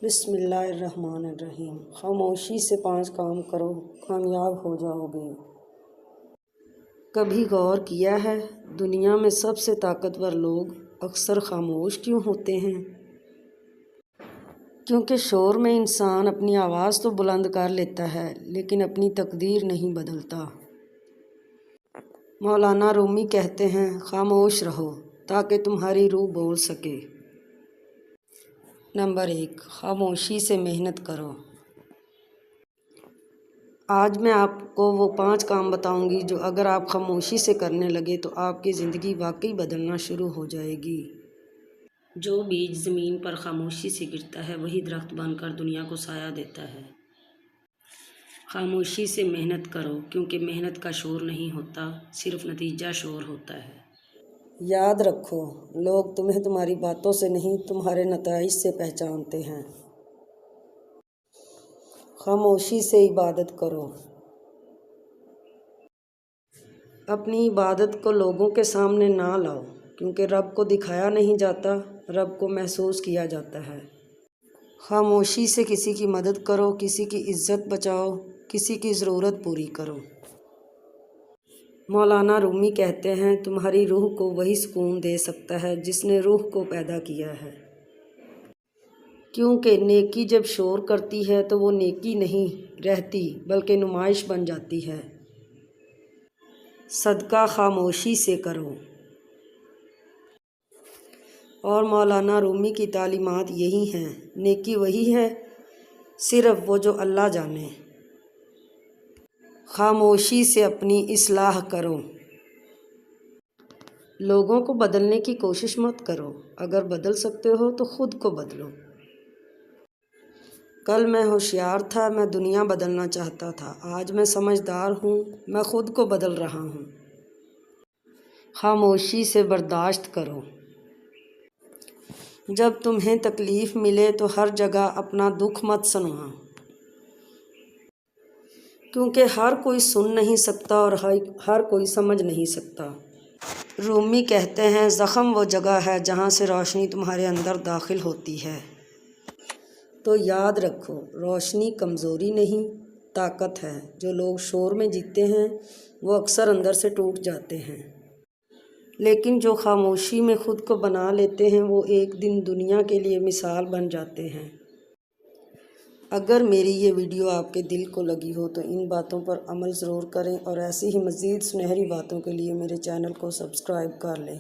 بسم اللہ الرحمن الرحیم۔ خاموشی سے 5 کام کرو، کامیاب ہو جاؤ گے۔ کبھی غور کیا ہے دنیا میں سب سے طاقتور لوگ اکثر خاموش کیوں ہوتے ہیں؟ کیونکہ شور میں انسان اپنی آواز تو بلند کر لیتا ہے لیکن اپنی تقدیر نہیں بدلتا۔ مولانا رومی کہتے ہیں خاموش رہو تاکہ تمہاری روح بول سکے۔ نمبر 1، خاموشی سے محنت کرو۔ آج میں آپ کو وہ 5 کام بتاؤں گی جو اگر آپ خاموشی سے کرنے لگے تو آپ کی زندگی واقعی بدلنا شروع ہو جائے گی۔ جو بیج زمین پر خاموشی سے گرتا ہے وہی درخت بن کر دنیا کو سایہ دیتا ہے۔ خاموشی سے محنت کرو کیونکہ محنت کا شور نہیں ہوتا، صرف نتیجہ شور ہوتا ہے۔ یاد رکھو، لوگ تمہیں تمہاری باتوں سے نہیں تمہارے نتائج سے پہچانتے ہیں۔ خاموشی سے عبادت کرو۔ اپنی عبادت کو لوگوں کے سامنے نہ لاؤ کیونکہ رب کو دکھایا نہیں جاتا، رب کو محسوس کیا جاتا ہے۔ خاموشی سے کسی کی مدد کرو، کسی کی عزت بچاؤ، کسی کی ضرورت پوری کرو۔ مولانا رومی کہتے ہیں تمہاری روح کو وہی سکون دے سکتا ہے جس نے روح کو پیدا کیا ہے، کیونکہ نیکی جب شور کرتی ہے تو وہ نیکی نہیں رہتی بلکہ نمائش بن جاتی ہے۔ صدقہ خاموشی سے کرو۔ اور مولانا رومی کی تعلیمات یہی ہیں، نیکی وہی ہے صرف وہ جو اللہ جانے۔ خاموشی سے اپنی اصلاح کرو۔ لوگوں کو بدلنے کی کوشش مت کرو، اگر بدل سکتے ہو تو خود کو بدلو۔ کل میں ہوشیار تھا، میں دنیا بدلنا چاہتا تھا، آج میں سمجھدار ہوں، میں خود کو بدل رہا ہوں۔ خاموشی سے برداشت کرو۔ جب تمہیں تکلیف ملے تو ہر جگہ اپنا دکھ مت سناؤ، کیونکہ ہر کوئی سن نہیں سکتا اور ہر کوئی سمجھ نہیں سکتا۔ رومی کہتے ہیں زخم وہ جگہ ہے جہاں سے روشنی تمہارے اندر داخل ہوتی ہے۔ تو یاد رکھو، روشنی کمزوری نہیں، طاقت ہے۔ جو لوگ شور میں جیتے ہیں وہ اکثر اندر سے ٹوٹ جاتے ہیں، لیکن جو خاموشی میں خود کو بنا لیتے ہیں وہ ایک دن دنیا کے لیے مثال بن جاتے ہیں۔ اگر میری یہ ویڈیو آپ کے دل کو لگی ہو تو ان باتوں پر عمل ضرور کریں اور ایسی ہی مزید سنہری باتوں کے لیے میرے چینل کو سبسکرائب کر لیں۔